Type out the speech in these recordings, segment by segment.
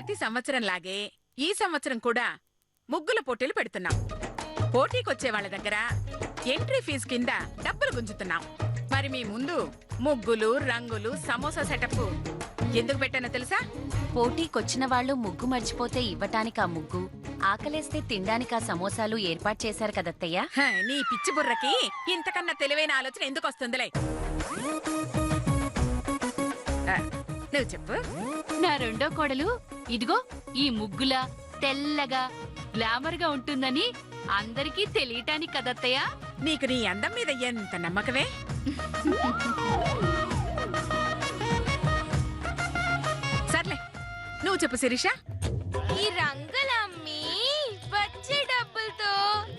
ప్రతి సంవత్సరం లాగే ఈ సంవత్సరం కూడా ముగ్గుల పోటీలు పెడుతున్నాం. పోటీకొచ్చే వాళ్ళ దగ్గర ఎంట్రీ ఫీజు కింద డబ్బులు గుంజుతున్నాం. మరి మీ ముందు ముగ్గులు, రంగులు, సమోసా సెటప్ ఎందుకు పెట్టానో తెలుసా? పోటీకొచ్చిన వాళ్ళు ముగ్గు మర్చిపోతే ఇవ్వటానికి ఆ ముగ్గు, ఆకలేస్తే తినడానికి ఆ సమోసాలు ఏర్పాటు చేశారు కదత్తయ్య. నీ పిచ్చి బుర్రకి ఇంతకన్నా తెలివైన ఆలోచన ఎందుకు వస్తుందిలే? నువ్వు చెప్పు. నా రెండో కోడలు ఇదిగో ఈ ముగ్గులా తెల్లగా గ్లామర్ గా ఉంటుందని అందరికీ తెలియటానికి కదత్తయ్య. నీకు నీ అందం మీద ఎంత నమ్మకమే. సర్లే నువ్వు చెప్పు శిరీష. ఈ రంగులమ్మి వచ్చే డబ్బులతో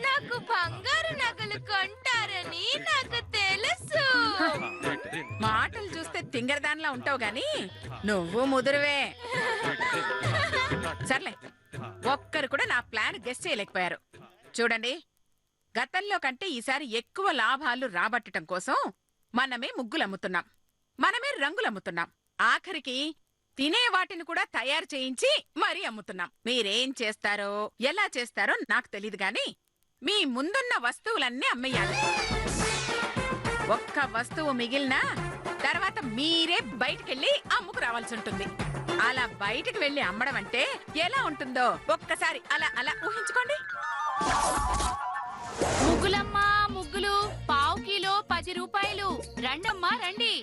నాకు బంగారు నగలు కొంటారని నాకు తెలుసు. మాటలు చూస్తే తింగరదానిలా ఉంటావు గాని నువ్వు ముదురువే. సర్లే ఒక్కరు కూడా నా ప్లాన్ గెస్ చేయలేకపోయారు. చూడండి, గతంలో కంటే ఈసారి ఎక్కువ లాభాలు రాబట్టడం కోసం మనమే ముగ్గులమ్ముతున్నాం, మనమే రంగులమ్ముతున్నాం, ఆఖరికి తినే వాటిని కూడా తయారు చేయించి మరీ అమ్ముతున్నాం. మీరేం చేస్తారో ఎలా చేస్తారో నాకు తెలీదు గాని మీ ముందున్న వస్తువులన్నీ అమ్మేయాలి. ఒక్క వస్తువు మిగిలినా తర్వాత మీరే బయటికెళ్ళి అమ్ముకు రావాల్సి ఉంటుంది. అలా బయటికి వెళ్లి అమ్మడం అంటే ఎలా ఉంటుందో ఒక్కసారి అలా అలా ఊహించుకోండి. ముగ్గులమ్మా ముగ్గులు పావు కిలో 10 రూపాయలు. రండమ్మా రండి.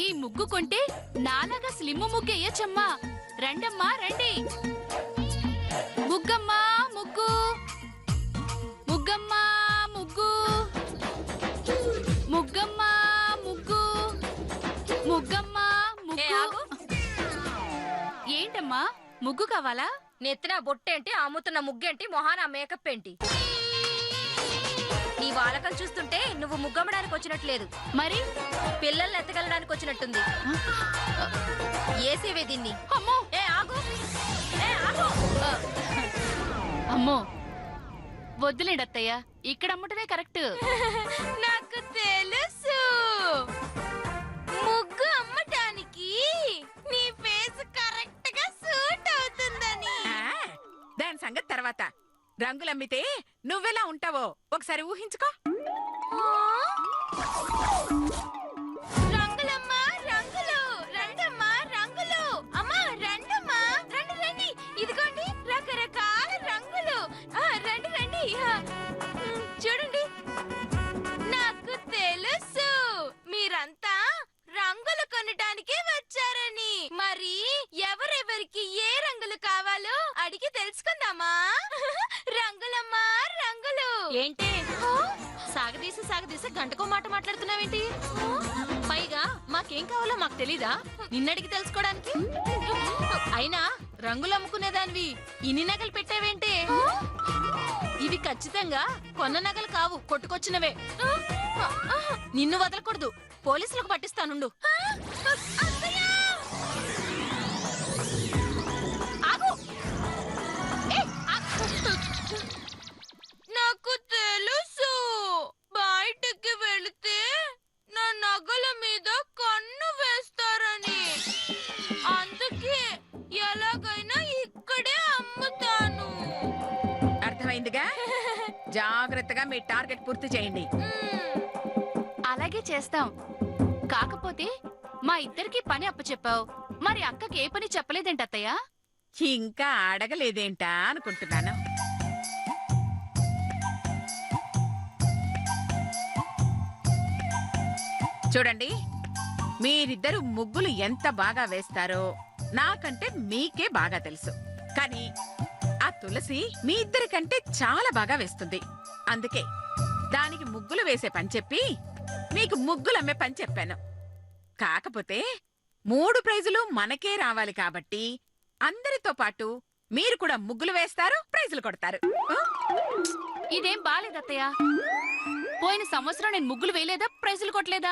ఈ ముగ్గు కొంటే నాలాగా స్లిమ్ ముగ్గు వేయచ్చమ్మా. రండమ్మా రండి. ముగ్గమ్మా ముగ్గు, ముగ్గమ్మా ముగ్గు, ముగ్గమ్మా ముగ్గు, ముగ్గమ్మా ముగ్గు. ఏంటమ్మా ముగ్గు కావాలా? నెత్తిన బొట్టేంటి, అమ్ముతున్న ముగ్గేంటి, మొహాన మేకప్ ఏంటి? నీ వాలకం చూస్తుంటే నువ్వు ముగ్గమ్మడానికి వచ్చినట్లేదు, మరి పిల్లల్ని ఎత్తగలడానికి వచ్చినట్టుంది. ఏసేవే దీన్ని. అమ్మో ఏ ఆగు, ఏ ఆగు. అమ్మో వద్దులేండి అత్తయ్య, ఇక్కడ అమ్మటమే కరెక్ట్. నాకు తెలుసు, ముగ్గు అమ్మటానికి నీ ఫేస్ కరెక్ట్ గా సూట్ అవుతుందని. దాని సంగతి తర్వాత. రంగులమ్మితే నువ్వెలా ఉంటావో ఒకసారి ఊహించుకో. రంగులమ్మా రంగులు, రండమ్మా రంగులు. అమ్మా రండమ్మా, రండి రండి. ఇదిగోండి రకరకాల రంగులు. రండి రండి. చూడండి, నాకు తెలుసు మీరంతా రంగులు కొనటానికి వచ్చారని. మరి ఎవరెవరికి ఏ రంగులు కావాలో అడిగి తెలుసుకుందామా? రంగులమ్మా రంగులు. ఏంటి సాగదీసి గంటకో మాట మాట్లాడుతున్నావేంటి? పైగా మాకేం కావాలో మాకు తెలీదా నిన్నడికి తెలుసుకోవడానికి? అయినా రంగులు అమ్ముకునేదానివి ఇన్ని నగలు పెట్టావేంటి? ఇవి ఖచ్చితంగా కొన్న నగలు కావు, కొట్టుకొచ్చినవే. నిన్ను వదలకూడదు, పోలీసులకు పట్టిస్తానుండు. నాకు తెలుసు, బయటకి వెళితే నా నగల మీద కన్ను వేస్తారని. అందుకే ఎలాగైనా ఇక్కడే అమ్ముతాను. అర్థమైందిగా? జాగ్రత్తగా మీ టార్గెట్ పూర్తి చేయండి. అలాగే చేస్తాం. కాకపోతే మా ఇద్దరికి పని అప్పచెప్పావు, మరి అక్కకి ఏ పని చెప్పలేదేంటి అత్తయ్య? ఇంకా అడగలేదేంటా అనుకుంటున్నాను. చూడండి, మీరిద్దరు ముగ్గులు ఎంత బాగా వేస్తారో నాకంటే మీకే బాగా తెలుసు. కానీ ఆ తులసి మీ ఇద్దరి కంటే చాలా బాగా వేస్తుంది. అందుకే దానికి ముగ్గులు వేసే పని చెప్పి మీకు ముగ్గులమ్మే పని చెప్పాను. కాకపోతే 3 ప్రైజులు మనకే రావాలి కాబట్టి అందరితో పాటు మీరు కూడా ముగ్గులు వేస్తారు, ప్రైజులు కొడతారు. ఇదేం బాలేదత్తయ్య. పోయిన సంవత్సరం నేను ముగ్గులు వేయలేదా, ప్రైజులు కొట్టలేదా?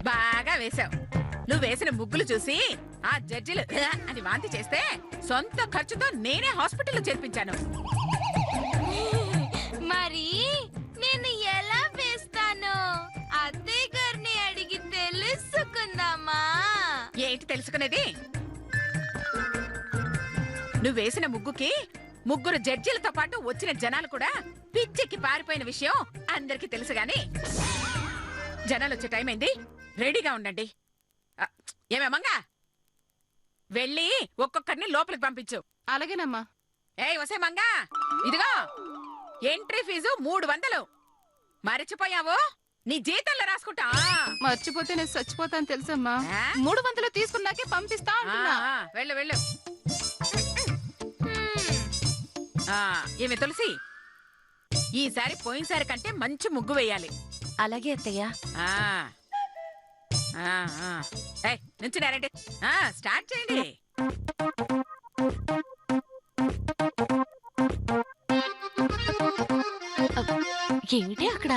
బాగా వేశావు. నువ్వు వేసిన ముగ్గులు చూసి ఆ జడ్జిలు అని వాంతి చేస్తే సొంత ఖర్చుతో నేనే హాస్పిటల్లో చేర్పించాను. మరి నేను ఎలా వేస్తాను అత్తయ్య గారిని అడిగి తెలుసుకుందామా? ఏంటి తెలుసుకునేది? నువ్వేసిన ముగ్గుకి ముగ్గురు జడ్జీలతో పాటు వచ్చిన జనాలు కూడా పిచ్చెక్కి పారిపోయిన విషయం అందరికీ తెలుసు గాని జనాలు వచ్చే టైం అయింది, రెడీగా ఉండండి. ఏమేమంగా వెళ్ళి ఒక్కొక్కరిని లోపలికి పంపించు. అలాగేనమ్మా. ఏయ్ వసే మంగా, ఇదిగో ఎంట్రీ ఫీజు 300. మరిచిపోయావు? నీ జీతంలో రాసుకుంటా. మర్చిపోతే నేను చచ్చిపోతాను తెలుసమ్మా. ఆ? 300 తీసుకున్నాకే పంపిస్తా అంటున్నా. వెళ్ళు వెళ్ళు. ఏమి తులసి, ఈసారి పోయినసారి కంటే మంచి ముగ్గు వేయాలి. అలాగే అత్తయ్య. నుంచున్నారంటే స్టార్ట్ చేయండి. ఏమిటి అక్కడ?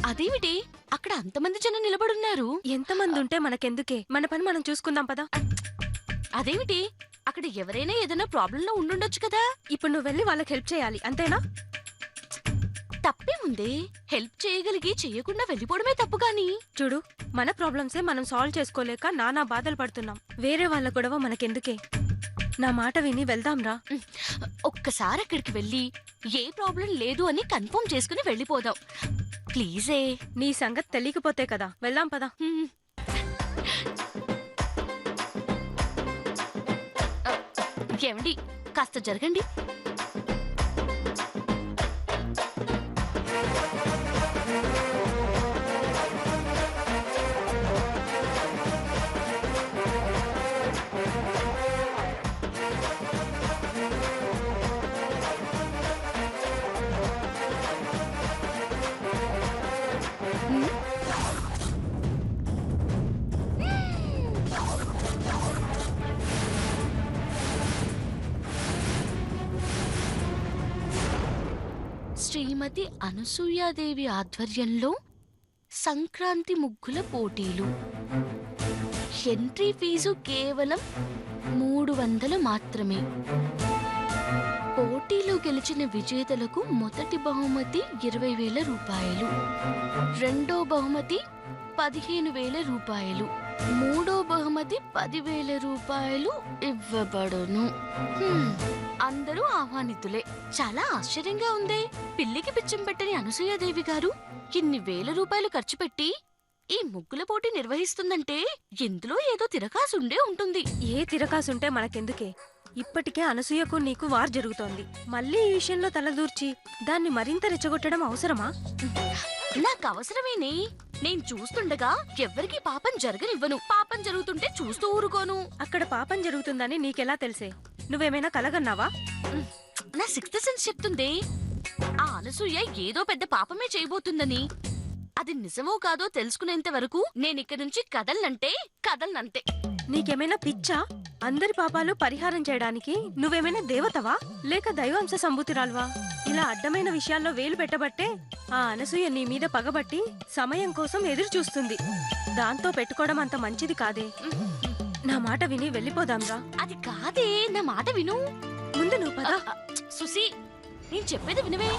అదేమిటి అక్కడ అంతమంది జనం నిలబడున్నారు? ఎంతమంది ఉంటే మనకెందుకే, మన పని మనం చూసుకుందాం పదా. అదేమిటి అక్కడ ఎవరైనా ఏదైనా ప్రాబ్లంలో ఉండుండొచ్చు కదా. ఇప్పుడు నువ్వు వెళ్ళి వాళ్ళకి హెల్ప్ చేయాలి, అంతేనా? తప్పే ఉంది. హెల్ప్ చేయగలిగి చెయ్యకుండా వెళ్ళిపోవడమే తప్పు. గాని చూడు, మన ప్రాబ్లమ్సే మనం సాల్వ్ చేసుకోలేక నానా బాధలు పడుతున్నాం. వేరే వాళ్ళ గొడవ మనకెందుకే. నా మాట విని వెళ్దాంరా. ఒక్కసారి అక్కడికి వెళ్ళి ఏ ప్రాబ్లం లేదు అని కన్ఫర్మ్ చేసుకుని వెళ్ళిపోదాం ప్లీజే. నీ సంగతి తెలియకపోతే కదా. వెళ్దాం పదా. ఏమండి, కాస్త జరగండి. శ్రీమతి అనసూయాదేవి ఆధ్వర్యంలో సంక్రాంతి ముగ్గుల పోటీలు. ఎంట్రీ ఫీజు కేవలం 300 మాత్రమే. పోటీలో గెలిచిన విజేతలకు మొదటి బహుమతి 20,000 రూపాయలు, రెండో బహుమతి 15,000 రూపాయలు, మూడో బహుమతి 10,000 రూపాయలు ఇవ్వబడును. అందరూ ఆహ్వానితులే. చాలా ఆశ్చర్యంగా ఉందే. పిల్లికి పిచ్చం పెట్టని అనసూయాదేవి గారు ఇన్ని వేల రూపాయలు ఖర్చు పెట్టి ఈ ముగ్గుల పోటీ నిర్వహిస్తుందంటే ఇందులో ఏదో తిరకాసుండే ఉంటుంది. ఏ తిరకాసుంటే మనకెందుకే. ఇప్పటికే అనసూయకు నీకు వార్ జరుగుతోంది. మళ్ళీ ఈ విషయంలో తలదూర్చి దాన్ని మరింత రెచ్చగొట్టడం అవసరమా? నాకు అవసరమేనే. నేను చూస్తుండగా ఎవ్వరికీ పాపం జరగనివ్వను. పాపం జరుగుతుంటే చూస్తూ ఊరుకోను. అక్కడ పాపం జరుగుతుందని నీకెలా తెలిసే? నువ్వేమైనా కలగన్నావా? నా సిక్స్త్ సెన్స్ చెప్తుందే ఆ అనసూయ ఏదో పెద్ద పాపమే చేయబోతుందని. అది నిజమో కాదో తెలుసుకునేంత వరకు నేనిక్కడి నుంచి కదలనంతే. నీకేమైనా పిచ్చా? అందరి పాపాలు పరిహారం చేయడానికి నువ్వేమైనా దేవతవా లేక దైవాంశ సంభూతిరాల్వా? ఇలా అడ్డమైన విషయాల్లో వేలు పెట్టబట్టే ఆ అనసూయ నీ మీద పగబట్టి సమయం కోసం ఎదురు చూస్తుంది. దాంతో పెట్టుకోవడం అంత మంచిది కాదే. నా మాట విని వెళ్ళిపోదాంరా. అది కాదే, నా మాట విను. ముందు నువ్వు పద. సుసి, నేను చెప్పేది వినవే.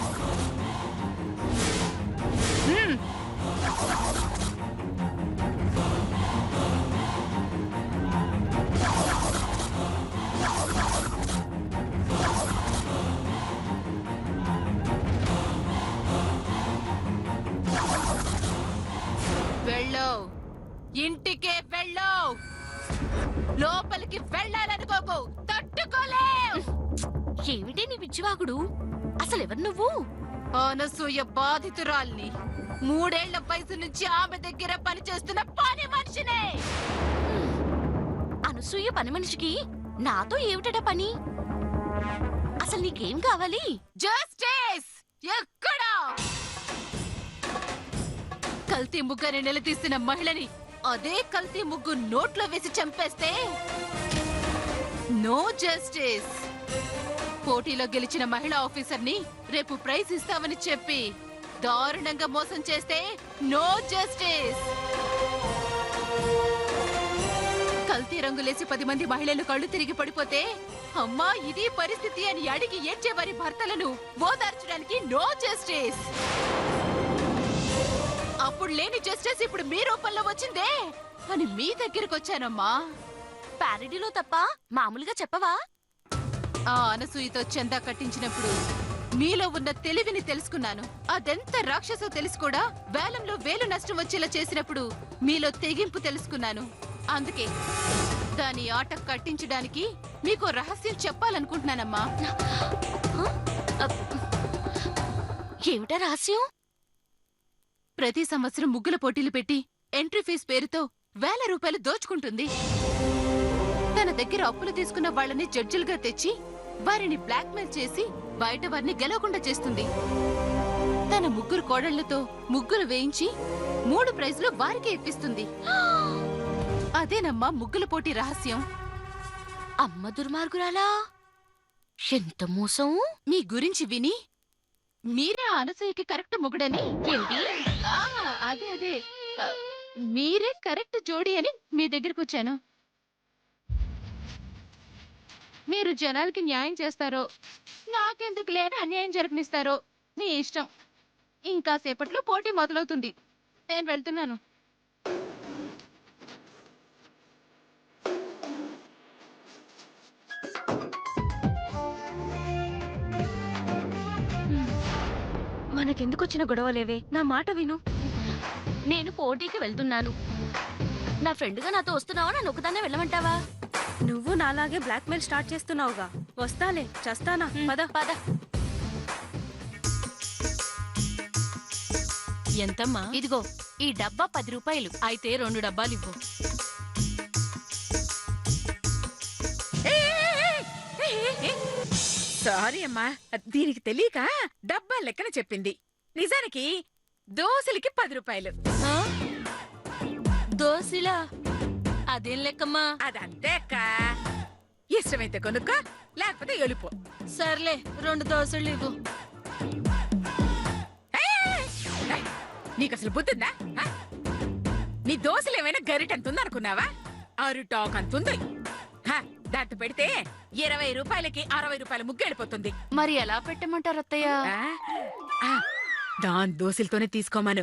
వెళ్ళు, ఇంటికే వెళ్ళు. లోపలికి వెళ్ళాలనుకోకు, తట్టుకోలేవు. ఏమిటి నీ పిచ్చివాగుడు? అసలెవరు నువ్వు? అనసూయ బాధితురాల్ని. 3 ఏళ్ల వయసు నుంచి ఆమె దగ్గర పనిచేస్తున్న పని మనిషినే. అనసూయ పని మనిషికి నాతో ఏమిటట పని? అసలు నీకేం కావాలి? జస్టిస్ ఎక్కడా? కల్తీ ముగ్గుని నిలదీసిన మహిళని అదే కల్తీ ముగ్గు నోట్లో వేసి చంపేస్తే నో జస్టిస్. పోటీలో గెలిచిన మహిళా ఆఫీసర్ని రేపు ప్రైజ్ ఇస్తామని చెప్పి దారుణంగా మోసం చేస్తే నో జస్టిస్. కల్తీ రంగులేసి 10 మంది మహిళలు కళ్ళు తిరిగి పడిపోతే అమ్మా ఇది పరిస్థితి అని అడిగి ఏడ్చే వారి భర్తలను ఓదార్చడానికి నో జస్టిస్. అప్పుడు లేని జస్టిస్ ఇప్పుడు మీ రూపంలో వచ్చిందే అని మీ దగ్గరకు వచ్చానమ్మా. ప్యారడీలో తప్ప మామూలుగా చెప్పవా? ఆ అనసూయతో చందా కట్టించినప్పుడు మీలో ఉన్న తెలివిని తెలుసుకున్నాను. అదెంత రాక్షసో తెలిసి కూడా వేలంలో వేలు నష్టం వచ్చేలా చేసినప్పుడు మీలో తెగింపు తెలుసుకున్నాను. అందుకే దాని ఆట కట్టించడానికి మీకు రహస్యం చెప్పాలనుకుంటున్నానమ్మా. ఏమిటా రహస్యం? ప్రతి సంవత్సరం ముగ్గుల పోటీలు పెట్టి ఎంట్రీ ఫీజు పేరుతో వేల రూపాయలు దోచుకుంటుంది. తన దగ్గర అప్పులు తీసుకున్న వాళ్ళని జడ్జిలుగా తెచ్చి వారిని బ్లాక్మెయిల్ చేసి బయట వారిని గెలవకుండా చేస్తుంది. తన ముగ్గురు కోడళ్లతో ముగ్గులు వేయించి 3 ప్రైజులు వారికే ఇప్పిస్తుంది. అదేనమ్మా ముగ్గుల పోటీ రహస్యం. అమ్మ దుర్మార్గురాలా! ఎంత మోసం! మీ గురించి విని మీరే ఆ అనసూయకి కరెక్ట్ మొగుడని. ఏంటి? అదే మీరే కరెక్ట్ జోడి అని మీ దగ్గరకు వచ్చాను. మీరు జనాలకి న్యాయం చేస్తారో నాకెందుకు లేని అన్యాయం జరగనిస్తారో మీ ఇష్టం. ఇంకా సేపట్లో పోటీ మొదలవుతుంది. నేను వెళ్తున్నాను. మనకెందుకు వచ్చిన గొడవలేవే? నా మాట విను. నేను పోటీకి వెళ్తున్నాను. నా ఫ్రెండ్గా నాతో వస్తున్నావా? నన్ను ఒకదాన్నే వెళ్ళమంటావా? నువ్వు నాలాగే బ్లాక్మెయిల్ స్టార్ట్ చేస్తున్నావుగా. వస్తాలే, చస్తానా? పద పద. ఎంతమ్మా? ఇదిగో ఈ డబ్బా 10 రూపాయలు. అయితే 2 డబ్బాలు ఇవ్వు. సారీ అమ్మా, దీనికి తెలియక డబ్బా లెక్కన చెప్పింది. నిజానికి దోశలకి 10 రూపాయలు. దోసిలా? అదేం లెక్కమ్మా? అదంతే అక్క. ఇష్టమైతే కొనుక్కో, లేకపోతే ఎలుపో. సర్లే 2 దోసలు ఇవ్వు. నీకు అసలు బుద్ధిందా? నీ దోశలు ఏమైనా గరిటంతుంది అనుకున్నావా? అరుటాక్ అంతుంది. దాంతో పెడితే 20 రూపాయలకి 60 రూపాయల ముగ్గు వెళ్ళిపోతుంది. మరి ఎలా పెట్టమంటారు అత్తయ్య? దాని దోశలతోనే తీసుకోమను.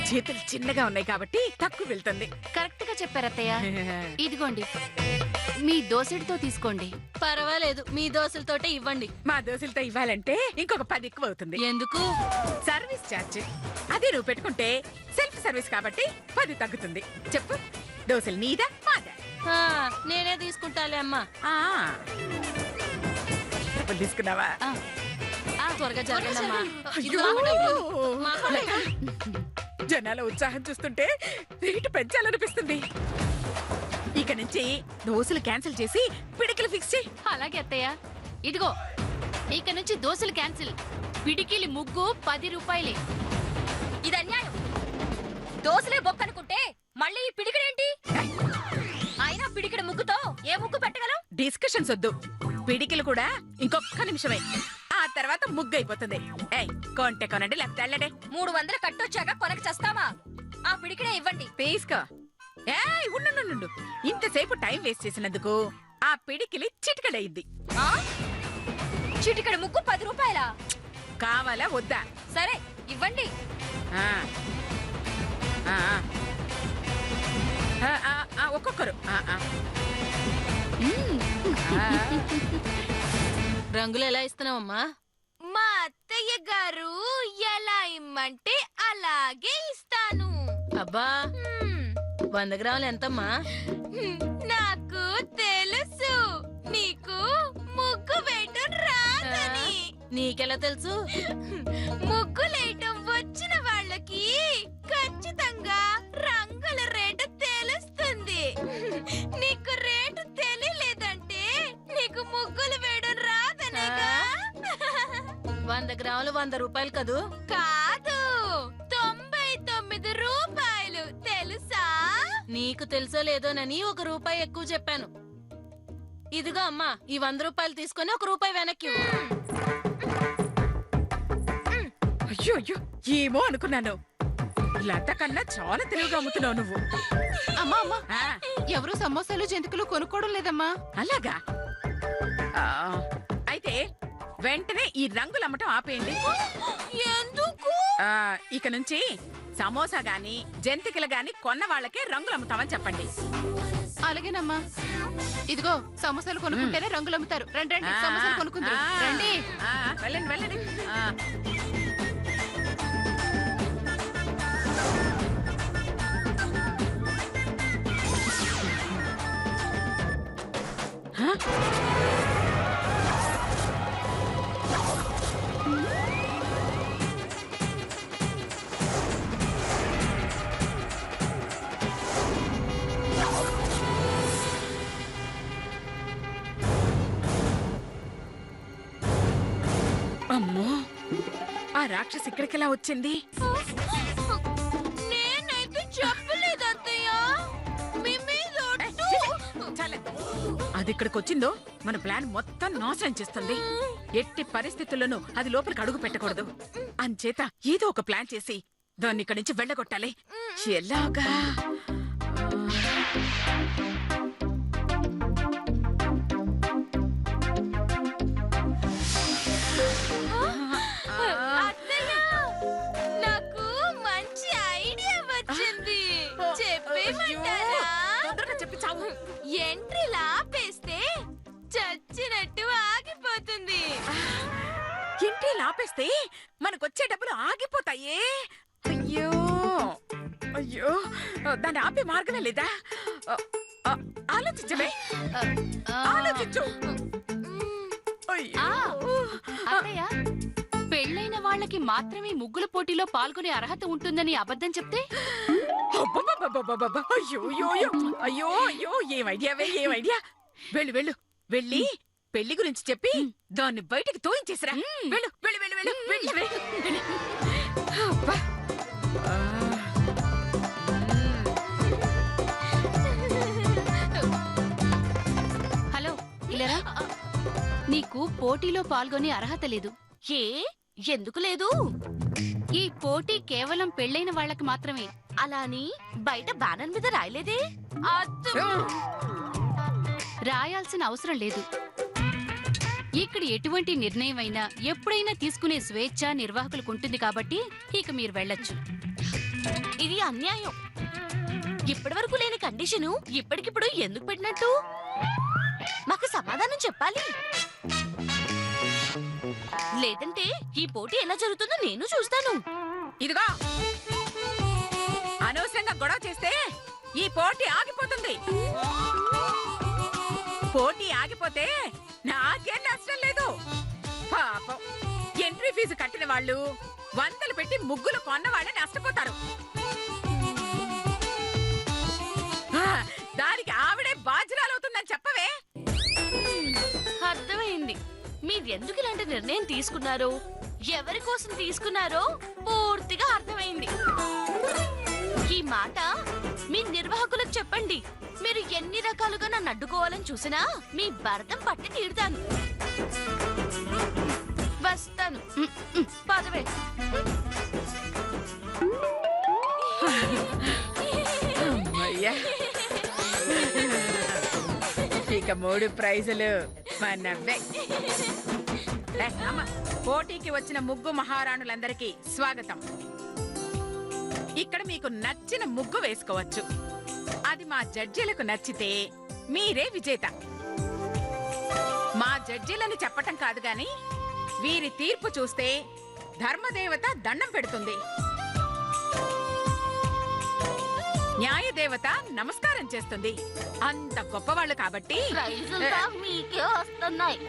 చేతులు చిన్నగా ఉన్నాయి కాబట్టి తక్కువ వెళ్తుంది. కరెక్ట్ గా చెప్పారు అత్తయ్య. ఇదిగోండి, మీ దోసెడితో తీసుకోండి. పర్వాలేదు, మీ దోశలతోటే ఇవ్వండి. మా దోశలతో ఇవ్వాలంటే ఇంకొక 10 ఎక్కువ అవుతుంది. ఎందుకు? Service charge. అదే నువ్వు పెట్టుకుంటే సెల్ఫ్ సర్వీస్ కాబట్టి 10 తగ్గుతుంది. చెప్పు, దోశలు నీదా మాదా? నేనే తీసుకుంటాలే అమ్మా. డబ్బులు తీసుకున్నావా? త్వరగా జరగండమ్మా. జనాల ఉత్సాహం చూస్తుంటే రేటు పెంచాలనిపిస్తుంది. ఇక నుంచి దోశలు క్యాన్సిల్ చేసి పిడికిలు ఫిక్స్ చేయి. అలాగే అత్తయ్య. ఇదిగో ఇక నుంచి దోశలు క్యాన్సిల్. పిడికిలి ముగ్గు 10 రూపాయలే. ఇది అన్యాయం. దోసలే బొక్కనుకుంటే మళ్ళీ ఈ పిడికిడేంటి? అయినా పిడికిడ ముగ్గుతో ఏ ముగ్గు పెట్టగలం? డిస్కషన్స్ వద్దు. పిడికిలు కూడా ఇంకొక నిమిషమే. ఆ తర్వాత ముగ్గు అయిపోతుంది. కొంటే కొనండి, లేకపోతే వెళ్ళండి. 300 కట్టొచ్చాక కొనక చస్తావా? ఆ పిడికిడే ఇవ్వండి. తీసుకో. ఉండు. ఇంతసేపు టైం వేస్ట్ చేసినందుకు ఆ పిడికిలి చిటికడయింది. చిటికడ ముగ్గు 10 రూపాయలా? కావాలా వద్దా? సరే ఇవ్వండి. ఒక్కొక్కరు. రంగులు ఎలా ఇస్తున్నావమ్మా? మా అత్తయ్య గారు ఎలా ఇమ్మంటే అలాగే ఇస్తాను. అబ్బా, 100 గ్రాములు ఎంతమ్మా? నాకు తెలుసు నీకు ముగ్గు వేయటం రాదని. నీకెలా తెలుసు? ముగ్గులేయటం వచ్చిన వాళ్ళకి ఖచ్చితంగా రంగుల రేటు తెలుస్తుంది. నీకు రేటు తెలియలేదంటే నీకు ముగ్గులు వేయడం రాదనేగా. 100 గ్రాములు 100 రూపాయలు కదూ? కాదు, 99 రూపాయలు. తెలుసా? నీకు తెలుసో లేదోనని 1 రూపాయి ఎక్కువ చెప్పాను. ఇదిగో అమ్మా, ఈ 100 రూపాయలు తీసుకొని 1 రూపాయి వెనక్కి ఇవ్వు. అయ్యో ఏమో అనుకున్నాను. లత కన్నా చాలా తెలివిగా అమ్ముతున్నావు నువ్వు. అమ్మా అమ్మా, ఆ, ఎవరు సమోసాలు జంతికలు కొనుక్కోవడం లేదమ్మా. అలాగా ఆ, అయితే వెంటనే ఈ రంగులు అమ్మటం ఆపేయండి. ఎందుకు? ఆ, ఇక నుంచి సమోసా గాని జంతికలు గాని కొన్న వాళ్ళకే రంగులు అమ్ముతామని చెప్పండి. అలాగేనమ్మా. ఇదిగో సమోసాలు కొనుక్కుంటేనే రంగులు అమ్ముతారు. రండి రండి, ఆ, సమోసాలు కొనుక్కుందరు. ఆ, రండి. ఆ, వెళ్ళండి వెళ్ళండి. ఆ. హ? అమ్మో, ఆ రాక్షసి ఇక్కడికెలా వచ్చింది? నేనైతే చెప్పలేదు అత్తయ్య. మీ మీద ఒట్టు. చాలే. అది ఇక్కడికి వచ్చిందో మన ప్లాన్ మొత్తం నాశనం చేస్తుంది. ఎట్టి పరిస్థితుల్లోనూ అది లోపలికి అడుగు పెట్టకూడదు. అంచేత ఏదో ఒక ప్లాన్ చేసి దాన్ని ఇక్కడి నుంచి వెళ్ళగొట్టాలి. ఎలాగా? అత్తయ్య, నాకు మంచి ఐడియా వచ్చింది. చెప్పేమంటారా? తొందరగా చెప్పి చావు. ఎంట్రీలు ఆపేస్తే చచ్చినట్టు ఆగిపోతుంది. ఇంటి ఆపేస్తే మనకొచ్చే డబ్బులు ఆగిపోతాయే. అయ్యో అయ్యో, దాన్ని ఆపే మార్గమే లేదా? ఆలోచించవే, ఆలోచించు. అయ్యో. అత్తయ్య, పెళ్ళైన వాళ్ళకి మాత్రమే ముగ్గుల పోటీలో పాల్గొనే అర్హత ఉంటుందని అబద్ధం చెప్తే? అబ్బబ్బబ్బబ్బబ్బబ్బ. అయ్యో అయ్యో అయ్యో అయ్యో అయ్యో, ఏం ఐడియావే, ఏం ఐడియా. వెళ్ళు వెళ్ళు, వెళ్ళి పెళ్లి గురించి చెప్పి దాన్ని బయటికి తోయించేసిరా. వెళ్ళు వెళ్ళు వెళ్ళు వెళ్ళు వెళ్ళవే. అబ్బా. ఆ. హలో, ఇలారా. నీకు పోటీలో పాల్గొనే అర్హత లేదు. ఏ ఎందుకు లేదు? ఈ పోటీ కేవలం పెళ్ళైన వాళ్ళకి మాత్రమే. అలా అని బయట బ్యానర్ మీద రాయలేదే. రాయాల్సిన అవసరం లేదు. ఇక్కడ ఎటువంటి నిర్ణయం అయినా ఎప్పుడైనా తీసుకునే స్వేచ్ఛ నిర్వాహకులకు ఉంటుంది కాబట్టి ఇక మీరు వెళ్ళొచ్చు. ఇది అన్యాయం. ఇప్పటి వరకు లేని కండిషను ఇప్పటికిప్పుడు ఎందుకు పెట్టినట్టు? మాకు సమాధానం చెప్పాలి. లేదంటే ఈ పోటీ ఎలా జరుగుతుందో నేను చూస్తాను. ఇదిగో, అనవసరంగా గొడవ చేస్తే ఈ పోటీ ఆగిపోతుంది. పోటీ ఆగిపోతే నాకేం నష్టం లేదు. పాపం, ఎంట్రీ ఫీజు కట్టిన వాళ్ళు, వందలు పెట్టి ముగ్గులు కొన్న వాళ్ళే నష్టపోతారు. ఆ, దానికి ఆవిడే బాధ్యురాలవుతుందని చెప్పవే. అర్థమైంది. మీరు ఎందుకు ఇలాంటి నిర్ణయం తీసుకున్నారో, ఎవరి కోసం తీసుకున్నారో పూర్తిగా అర్థమైంది. ఈ మాట మీ నిర్వాహకులకు చెప్పండి. మీరు ఎన్ని రకాలుగా నన్ను అడ్డుకోవాలని చూసినా మీ భరతం పట్టి తీరుతాను. వస్తాను. పదవే. అమ్మయ్యా. ఇక 3 ప్రైజులు మనవే. పోటీకి వచ్చిన ముగ్గు మహారాణులందరికీ స్వాగతం. ఇక్కడ మీకు నచ్చిన ముగ్గు వేసుకోవచ్చు. అది మా జడ్జీలకు నచ్చితే మీరే విజేత. మా జడ్జీలని చెప్పటం కాదు గాని వీరి తీర్పు చూస్తే ధర్మదేవత దండం పెడుతుంది, న్యాయదేవత నమస్కారం చేస్తుంది. అంత గొప్పవాళ్ళు కాబట్టి ప్రైజులు మీకే వస్తున్నాయి.